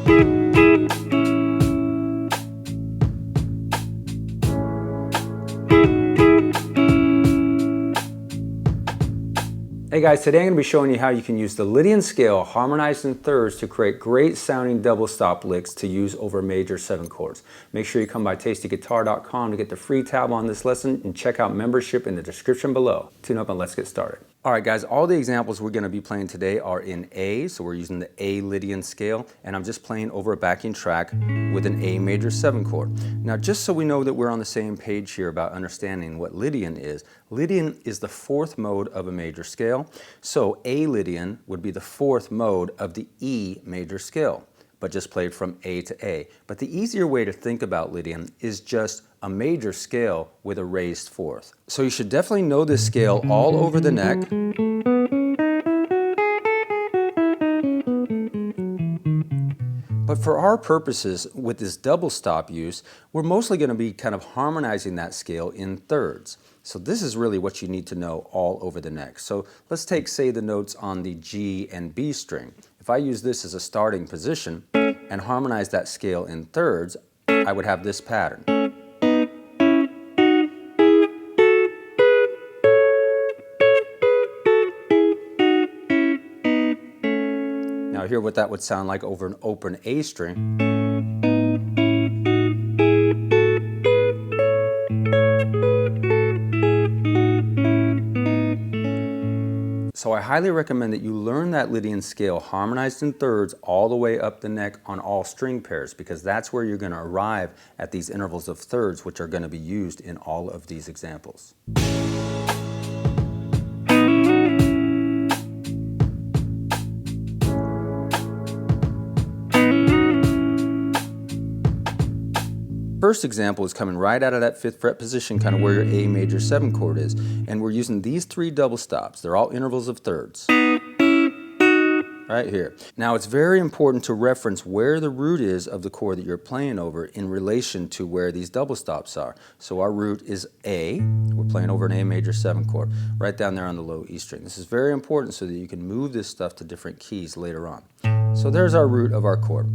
Hey guys, today I'm going to be showing you how you can use the Lydian scale harmonized in thirds to create great sounding double stop licks to use over major 7 chords. Make sure you come by TastyGuitar.com to get the free tab on this lesson and check out membership in the description below. Tune up and let's get started. Alright guys, all the examples we're going to be playing today are in A, so we're using the A Lydian scale, and I'm just playing over a backing track with an A major 7 chord. Now just so we know that we're on the same page here about understanding what Lydian is the 4th mode of a major scale, so A Lydian would be the 4th mode of the E major scale, but just played from A to A. But the easier way to think about Lydian is just a major scale with a raised 4th. So you should definitely know this scale all over the neck. But for our purposes with this double stop use, we're mostly going to be kind of harmonizing that scale in thirds. So this is really what you need to know all over the neck. So let's take, say, the notes on the G and B string. If I use this as a starting position and harmonize that scale in thirds, I would have this pattern. Now hear what that would sound like over an open A string. So I highly recommend that you learn that Lydian scale harmonized in thirds all the way up the neck on all string pairs, because that's where you're going to arrive at these intervals of thirds, which are going to be used in all of these examples. First example is coming right out of that 5th fret position, kind of where your A major 7 chord is, and we're using these 3 double stops. They're all intervals of thirds right here. Now it's very important to reference where the root is of the chord that you're playing over in relation to where these double stops are. So our root is A. We're playing over an A major 7 chord right down there on the low E string. This is very important so that you can move this stuff to different keys later on. So there's our root of our chord.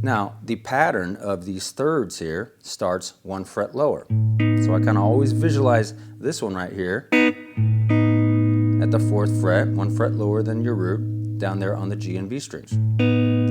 Now, the pattern of these thirds here starts 1 fret lower. So I kind of always visualize this one right here at the 4th fret, 1 fret lower than your root, down there on the G and B strings.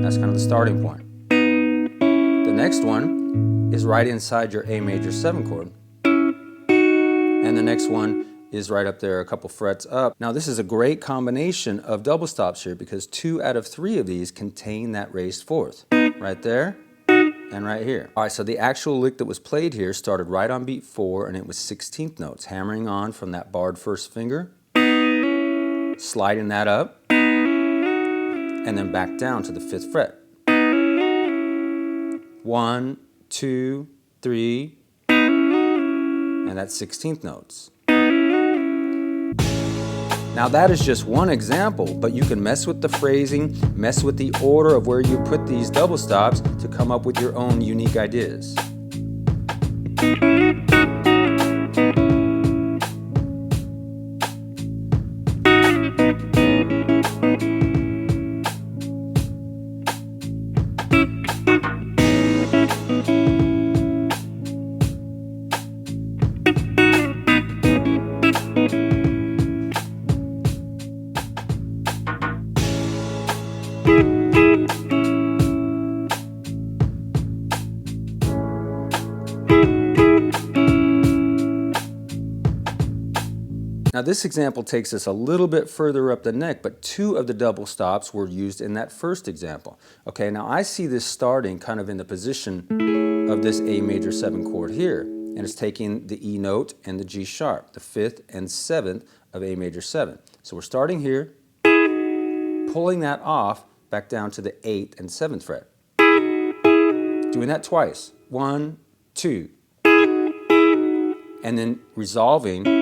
That's kind of the starting point. The next one is right inside your A major 7 chord. And the next one is right up there a couple frets up. Now this is a great combination of double stops here because 2 out of 3 of these contain that raised 4th. Right there and right here. Alright, so the actual lick that was played here started right on beat 4 and it was 16th notes, hammering on from that barred 1st finger, sliding that up, and then back down to the 5th fret. 1, 2, 3, and that's 16th notes. Now that is just one example, but you can mess with the phrasing, mess with the order of where you put these double stops to come up with your own unique ideas. Now this example takes us a little bit further up the neck, but 2 of the double stops were used in that first example. Okay, now I see this starting kind of in the position of this A major 7 chord here, and it's taking the E note and the G sharp, the 5th and 7th of A major 7. So we're starting here, pulling that off back down to the 8th and 7th fret. Doing that twice, 1, 2, and then resolving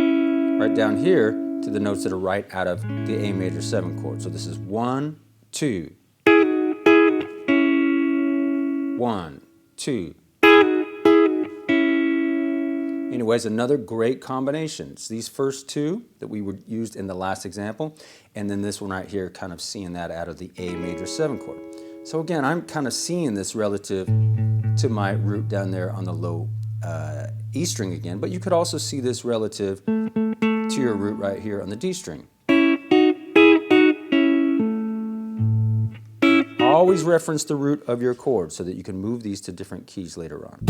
right down here to the notes that are right out of the A major 7 chord. So this is 1, 2, 1, 2. Anyways, another great combination. It's these first 2 that we used in the last example, and then this one right here kind of seeing that out of the A major 7 chord. So again, I'm kind of seeing this relative to my root down there on the low E string again, but you could also see this relative to your root right here on the D string. Always reference the root of your chord so that you can move these to different keys later on.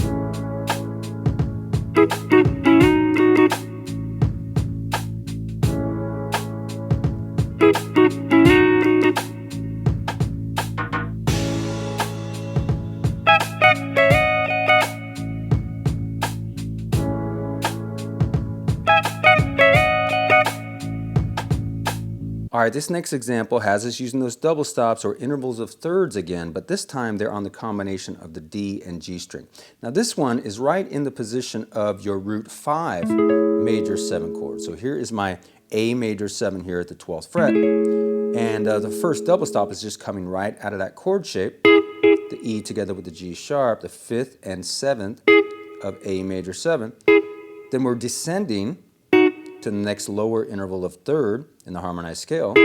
Alright, this next example has us using those double stops or intervals of thirds again, but this time they're on the combination of the D and G string. Now this one is right in the position of your root 5 major 7 chord. So here is my A major 7 here at the 12th fret, and the first double stop is just coming right out of that chord shape, the E together with the G sharp, the 5th and 7th of A major 7. Then we're descending to the next lower interval of third in the harmonized scale,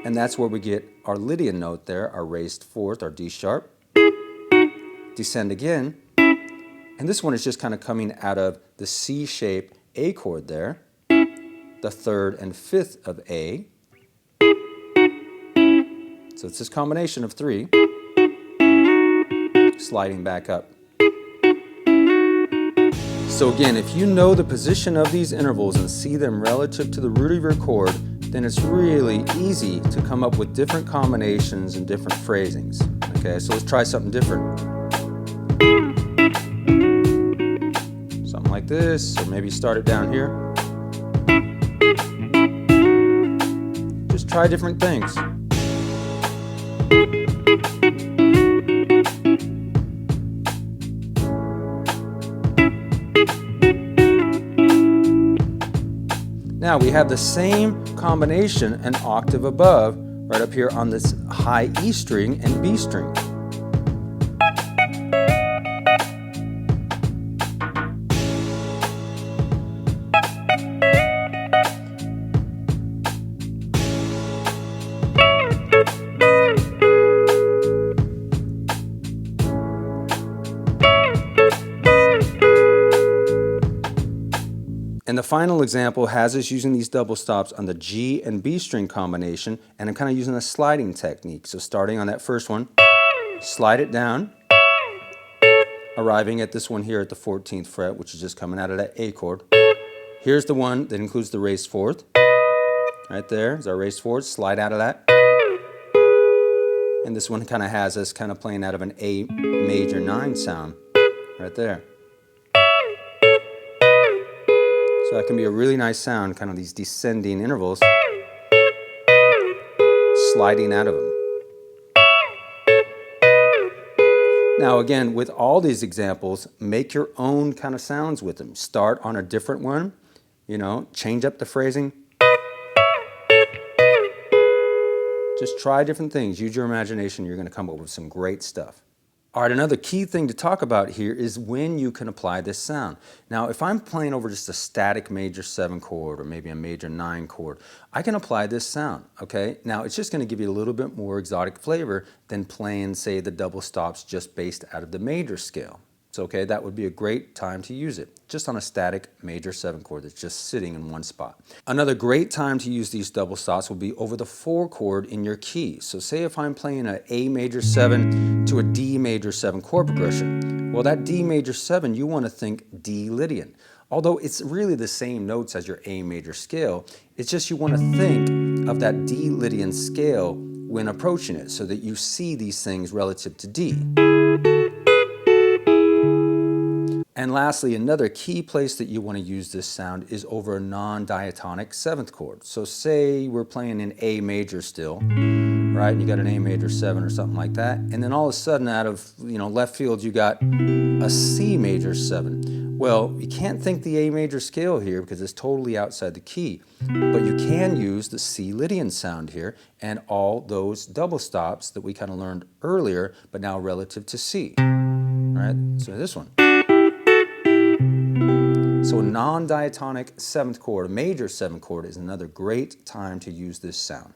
and that's where we get our Lydian note there, our raised 4th, our D sharp. Descend again, and this one is just kind of coming out of the C shape A chord there, the 3rd and 5th of A. So it's this combination of 3, sliding back up. So again, if you know the position of these intervals and see them relative to the root of your chord, then it's really easy to come up with different combinations and different phrasings. Okay, so let's try something different. Something like this, or maybe start it down here. Just try different things. Now we have the same combination an octave above, right up here on this high E string and B string. And the final example has us using these double stops on the G and B string combination, and I'm kind of using a sliding technique. So starting on that first one, slide it down, arriving at this one here at the 14th fret, which is just coming out of that A chord. Here's the one that includes the raised 4th. Right there is our raised 4th, slide out of that. And this one kind of has us kind of playing out of an A major 9 sound, right there. So that can be a really nice sound, kind of these descending intervals, sliding out of them. Now again, with all these examples, make your own kind of sounds with them. Start on a different one, you know, change up the phrasing. Just try different things, use your imagination, you're going to come up with some great stuff. All right, another key thing to talk about here is when you can apply this sound. Now, if I'm playing over just a static major 7 chord or maybe a major 9 chord, I can apply this sound, okay? Now, it's just going to give you a little bit more exotic flavor than playing, say, the double stops just based out of the major scale. So, okay, that would be a great time to use it, just on a static major 7 chord that's just sitting in one spot. Another great time to use these double stops will be over the 4 chord in your key. So say if I'm playing an A major 7 to a D major 7 chord progression, well, that D major 7, you want to think D Lydian. Although it's really the same notes as your A major scale, it's just you want to think of that D Lydian scale when approaching it so that you see these things relative to D. And lastly, another key place that you want to use this sound is over a non-diatonic 7th chord. So say we're playing in A major still, right? And you got an A major 7 or something like that. And then all of a sudden out of, left field, you got a C major 7. Well, you can't think the A major scale here because it's totally outside the key. But you can use the C Lydian sound here and all those double stops that we kind of learned earlier, but now relative to C. All right? So this one. So a non-diatonic 7th chord, a major 7th chord, is another great time to use this sound.